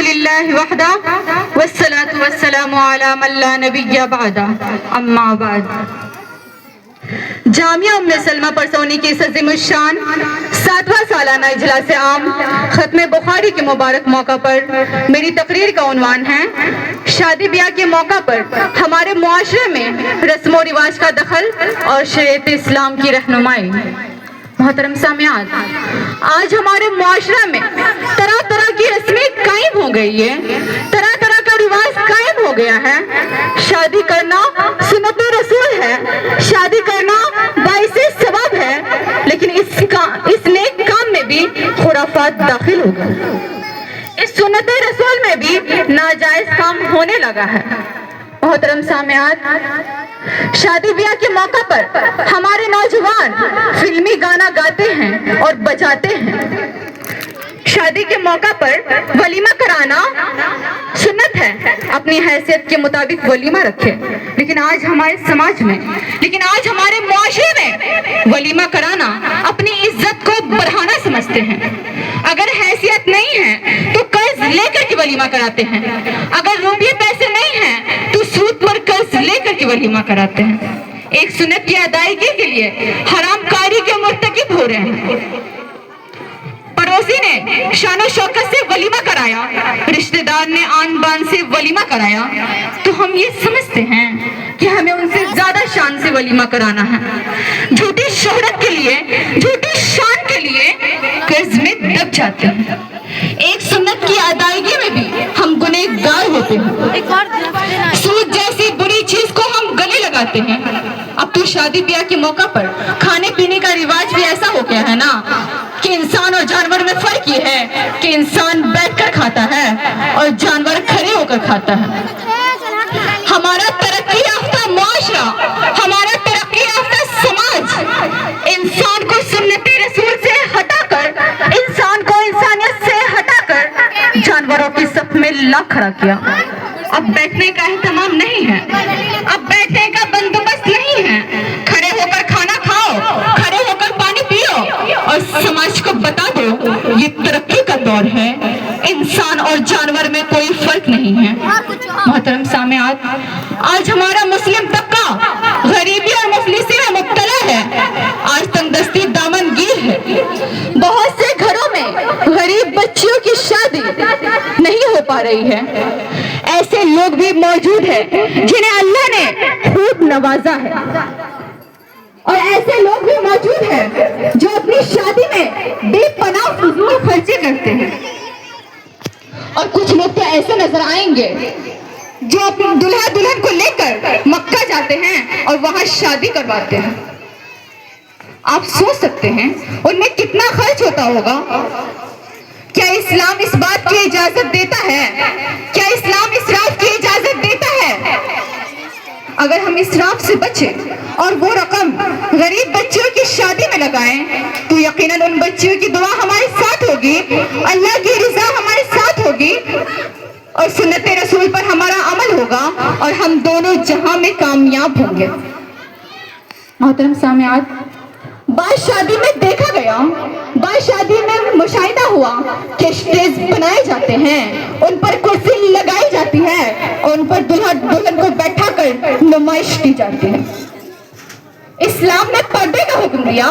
للہ وحدہ والصلاة والسلام علی من لا نبی بعدہ اما بعد۔ جامعہ ام سلمہ پرسونی کی عزم الشان 7واں سالانہ اجلاس عام ختم بخاری کے مبارک موقع پر میری تقریر کا عنوان ہے شادی بیاہ کے موقع پر ہمارے معاشرے میں رسم و رواج کا دخل اور شریعت اسلام کی رہنمائی۔ محترم سامعات، آج ہمارے معاشرے میں طرح طرح کی رسمیں قائم ہو گئی ہے، طرح طرح کا رواج قائم ہو گیا ہے۔ شادی کرنا سنت رسول ہے، شادی کرنا باعث ثواب ہے، لیکن اس نیک کام میں بھی خرافات داخل ہو گئے، اس سنت رسول میں بھی ناجائز کام ہونے لگا ہے۔ محترم سامعات، شادی بیاہ کے موقع پر ہمارے نوجوان فلمی گانا گاتے ہیں اور بجاتے ہیں۔ شادی کے موقع پر ولیمہ کرانا سنت ہے، اپنی حیثیت کے مطابق ولیمہ رکھے، لیکن آج ہمارے سماج میں، لیکن آج ہمارے معاشرے میں ولیمہ کرانا اپنی عزت کو بڑھانا سمجھتے ہیں۔ اگر حیثیت نہیں ہے تو قرض لے کر کے ولیمہ کراتے ہیں، اگر روپیے پیسے نہیں ہیں تو سود پر قرض لے کر کے ولیمہ کراتے ہیں۔ ایک سنت کی ادائیگی کے لیے حرام کاری کے مرتکب ہو رہے ہیں۔ پڑوسی نے شان و شوکت سے ولیمہ کرایا، رشتہ دار نے آن بان سے ولیمہ کرایا، تو ہم یہ سمجھتے ہیں کہ ہمیں ان سے زیادہ شان سے ولیمہ کرانا ہے۔ جھوٹی شہرت کے لیے، جھوٹی شان کے لیے قرض میں دب جاتے ہیں۔ ایک سنت کی ادائیگی میں بھی ہم گنہگار ہوتے ہیں۔ سود جیسی بری چیز کو ہم گلے لگاتے ہیں۔ اب تو شادی بیاہ کے موقع پر کھانے پینے کا رواج بھی ایسا ہو گیا ہے نا کہ انسان اور جانور میں فرق یہ ہے کہ انسان بیٹھ کر کھاتا ہے اور جانور کھڑے ہو کر کھاتا ہے۔ ہمارا ترقی یافتہ معاشرہ، ہمارا ترقی یافتہ سماج انسان کو سنت رسول سے ہٹا کر، انسان کو انسانیت سے ہٹا کر جانوروں کی صف میں لا کھڑا کیا۔ اب بیٹھنے کا اہتمام نہیں ہے، اب بیٹھنے کا بندوبست نہیں ہے۔ کھڑے ہو کر کھانا کھاؤ، کھڑے ہو کر پانی پیو اور سماج کو بتا دو یہ ترقی کا دور ہے، انسان اور جانور میں کوئی فرق نہیں ہے۔ محترم سامعات، آج ہمارا مسلم طبقہ غریبی اور مفلسی میں مبتلا ہے، آج تنگ دستی دامن گیر ہے۔ بہت سے گھروں میں غریب بچیوں کی شادی نہیں ہو پا رہی ہے۔ ایسے لوگ بھی موجود ہیں جنہیں اللہ نے خوب نوازا ہے، اور ایسے لوگ بھی موجود ہیں جو اپنی شادی میں بے پناہ فضول خرچے کرتے ہیں، اور کچھ لوگ تو ایسے نظر آئیں گے جو اپنے دلہا دلہن کو لے کر مکہ جاتے ہیں اور وہاں شادی کرواتے ہیں۔ آپ سوچ سکتے ہیں ان میں کتنا خرچ ہوتا ہوگا۔ کیا اسلام اس بات کی اجازت دیتا ہے؟ کیا اسلام اسراف کی اجازت دیتا ہے؟ اگر ہم اسراف سے بچیں اور وہ رقم غریب بچیوں کی شادی میں لگائیں تو یقیناً ان بچیوں کی دعا ہمارے ساتھ ہوگی، اللہ کی رضا ہمارے ساتھ ہوگی، اور سنت رسول پر ہمارا عمل ہوگا، اور ہم دونوں جہاں میں کامیاب ہوں گے۔ محترم سامعات، بعض شادی میں دیکھا گیا، بعض شادی میں مشاہدہ ہوا کہ اسٹیج بنائے جاتے ہیں، ان پر کرسی لگائی جاتی ہے اور ان پر دلہا دلہن کو بیٹھا کر نمائش کی جاتی ہے۔ اسلام نے پردے کا حکم دیا،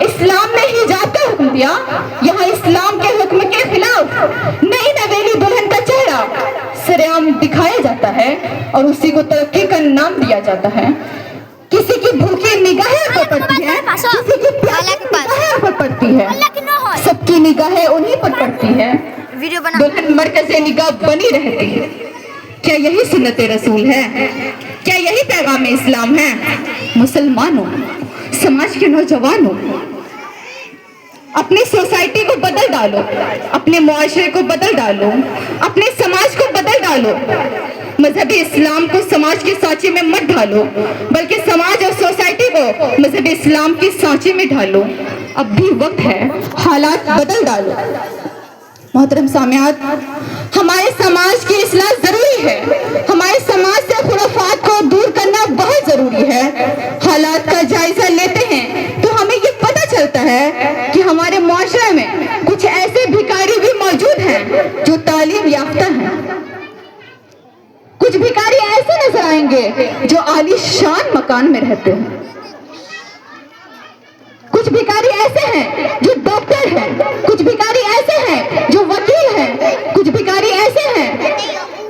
اسلام نے حجاب کا حکم دیا، یہاں اسلام کے حکم کے خلاف نئی نویلی دلہن کا چہرہ سرعام دکھایا جاتا ہے اور اسی کو ترقی کا نام دیا جاتا ہے۔ کسی کی بھوکی نگاہیں پر پڑتی ہے، کسی کی پیاسی نگاہیں پر پڑتی ہے، سب کی نگاہیں انہی پر پڑتی ہے، دلہن مرکز نگاہ بنی رہتی ہے۔ کیا یہی سنت رسول ہے؟ کیا یہی پیغام اسلام ہے؟ مسلمانوں، سماج کے نوجوانوں، اپنی سوسائٹی کو بدل ڈالو، اپنے معاشرے کو بدل ڈالو، اپنے سماج کو بدل ڈالو۔ مذہبی اسلام کو سماج کے سانچے میں مت ڈھالو، بلکہ سماج اور سوسائٹی کو مذہبی اسلام کے سانچے میں ڈھالو۔ اب بھی وقت ہے، حالات بدل ڈالو۔ محترم سامعات، ہمارے سماج کی اصلاح ضروری ہے، ہمارے سماج سے خرافات کو دور کرنا بہت ضروری ہے۔ حالات کا جائزہ لیتے ہیں تو ہمیں یہ پتہ چلتا ہے کہ ہمارے معاشرے میں کچھ ایسے بھکاری بھی موجود ہیں جو تعلیم یافتہ یافتہ ہیں. کچھ بھکاری ایسے نظر آئیں گے جو عالی شان مکان میں رہتے ہیں. کچھ بھکاری ایسے ہیں جو ڈاکٹر ہیں. کچھ بھکاری ایسے ہیں جو وکیل ہیں. کچھ بھکاری ایسے ہیں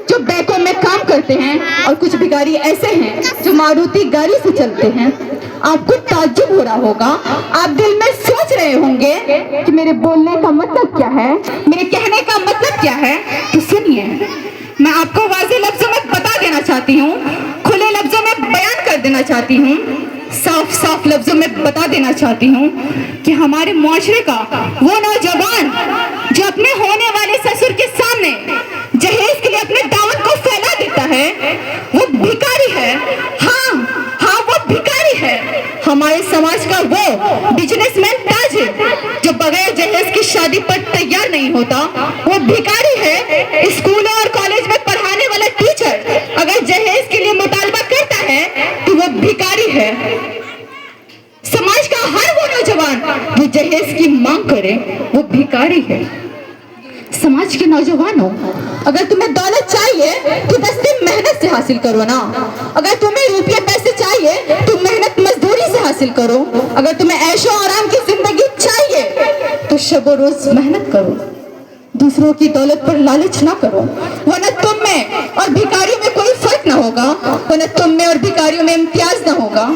جو بینکوں میں کام کرتے ہیں. اور کچھ بھکاری ایسے ہیں جو ماروتی گاڑی سے چلتے ہیں. آپ کو تعجب ہو رہا ہوگا, آپ دل میں سوچ رہے ہوں گے کہ میرے بولنے کا مطلب کیا ہے, میرے کہنے کا مطلب کیا ہے. تو سنیے, میں آپ کو واضح لفظوں میں بتا دینا چاہتی ہوں, کھلے لفظوں میں بیان کر دینا چاہتی ہوں, صاف صاف لفظوں میں بتا دینا چاہتی ہوں کہ ہمارے معاشرے کا وہ نوجوان جو اپنے ہونے والے سسر کے سامنے جہیز کے لیے اپنے دعوت کو پھیلا دیتا ہے, وہ بھکاری ہے. ہاں وہ بھکاری ہے. ہمارے سماج کا وہ بزنس مین تاجر جو بغیر جہیز کی شادی پر تیار نہیں ہوتا, وہ بھکاری ہے. اسکولوں اور کالج میں پڑھانے والا ٹیچر اگر جہیز کے لیے مطالبہ کرتا ہے تو وہ بھکاری ہے. سماج کا ہر وہ نوجوان جو جہیز کی مانگ کرے وہ بھکاری ہے. سماج کے نوجوانوں, اگر تمہیں دولت چاہیے تو دستے محنت سے حاصل کرو نا. اگر تمہیں روپیے پیسے چاہیے تو محنت مزدوری سے حاصل کرو. اگر تمہیں عیش و آرام کی زندگی چاہیے تو شب و روز محنت کرو. دوسروں کی دولت پر لالچ نہ کرو, ورنہ تم میں اور بھکاریوں میں کوئی فرق نہ ہوگا, ورنہ تم میں اور بھکاریوں میں امتیاز نہ ہوگا.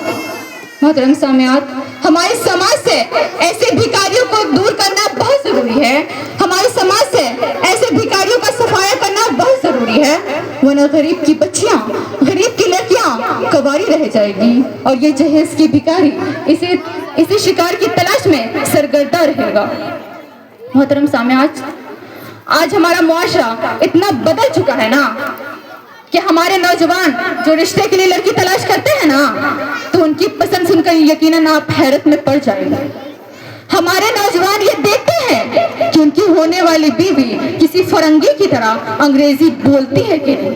محترم سامعات, ہمارے سماج سے ایسے بھکاریوں کو دور کرنا بہت ضروری ہے. ہمارے سماج سے ایسے بھکاریوں کا صفایا کرنا بہت ضروری ہے, ورنہ غریب کی بچیاں, غریب کی لڑکیاں کواری رہ جائے گی اور یہ جہیز کی بھکاری اسے شکار کی تلاش میں سرگردہ رہے گا. محترم سامعات, آج ہمارا معاشرہ اتنا بدل چکا ہے نا کہ ہمارے نوجوان جو رشتے کے لیے لڑکی تلاش کرتے ہیں نا, تو ان کی پسند سن کر یقیناً آپ حیرت میں پڑ جائیں گے. ہمارے نوجوان یہ دیکھتے ہیں کہ ان کی ہونے والی بیوی کسی فرنگی کی طرح انگریزی بولتی ہے کہ نہیں.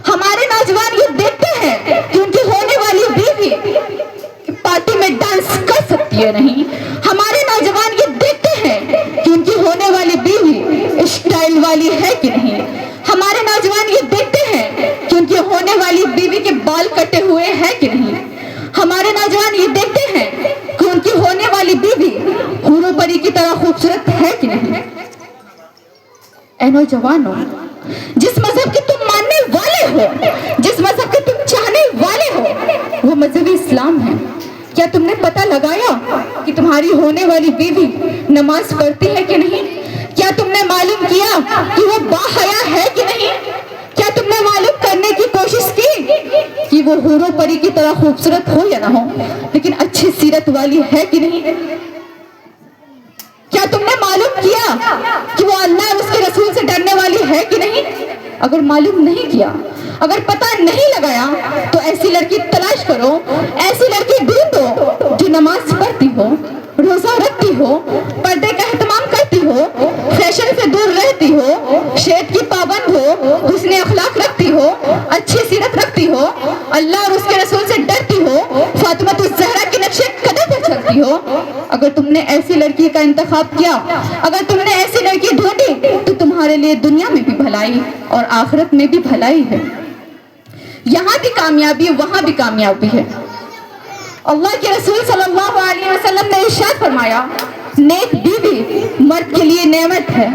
ہمارے نوجوان یہ دیکھتے ہیں کہ ان کی ہونے والی بیوی پارٹی میں ڈانس کر سکتی ہے نہیں. ہمارے نوجوان یہ دیکھتے ہیں کہ ان کی ہونے والی بیوی اسٹائل والی ہے کہ نہیں. ہمارے نوجوان یہ دیکھتے ہیں کہ ان کی ہونے والی بیوی کے بال کٹے ہوئے ہیں کہ نہیں. ہمارے نوجوان یہ دیکھتے ہیں کہ ان کی ہونے والی بیوی حور و پری کی طرح خوبصورت ہے کہ نہیں. اے نوجوانوں, جس مذہب کے تم ماننے والے ہو, جس مذہب کے تم چاہنے والے ہو, وہ مذہب اسلام ہے. کیا تم نے پتہ لگایا کہ تمہاری ہونے والی بیوی نماز پڑھتی ہے کہ نہیں؟ کیا تم نے معلوم کیا کہ وہ باحیا ہے کہ نہیں؟ کیا تم نے معلوم کرنے کی کوشش کی کہ وہ حور و پری کی طرح خوبصورت ہو یا نہ ہو, لیکن اچھی سیرت والی ہے کہ نہیں؟ کیا تم نے معلوم کیا کہ وہ اللہ اور اس کے رسول سے ڈرنے والی ہے کہ نہیں؟ اگر معلوم نہیں کیا, اگر پتہ نہیں لگایا, تو ایسی لڑکی تلاش کرو, ایسی لڑکی ڈھونڈو جو نماز پڑھتی ہو, روزہ رکھتی ہو, پردے کا اہتمام کرتی ہو, فیشن سے دور رہتی ہو, شیٹ کی پابند ہو, حسن اخلاق رکھتی ہو, اچھی سیرت رکھتی ہو, اللہ اور اس کے رسول سے ڈرتی ہو, فاطمہ الزہرا کے نقشے قدم پر چلتی ہو. اگر تم نے ایسی لڑکی کا انتخاب کیا, اگر تم نے ایسی لڑکی ڈھونڈی, تو تمہارے لیے دنیا میں بھی بھلائی اور آخرت میں بھی بھلائی ہے. یہاں بھی کامیابی, وہاں بھی کامیابی ہے. اللہ کے رسول صلی اللہ علیہ وسلم نے ارشاد فرمایا, نیک بیوی مرد کے لیے نعمت ہے.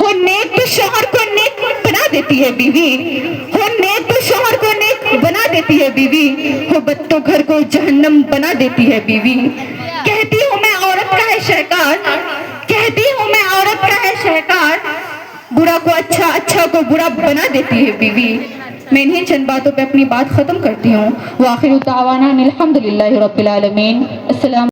ہو نیک تو شوہر کو نیک بنا دیتی ہے بیوی, ہو نیک تو شوہر کو نیک بنا دیتی ہے بیوی, ہو بد تو گھر کو جہنم بنا دیتی ہے بیوی. کہتی ہوں میں عورت کا ہے شہکار, کہتی ہوں میں عورت کا ہے شہکار, برا کو اچھا, اچھا کو برا بنا دیتی ہے بیوی. میں انہیں چند باتوں پہ اپنی بات ختم کرتی ہوں. وآخر دعوانا الحمدللہ رب العالمین. السلام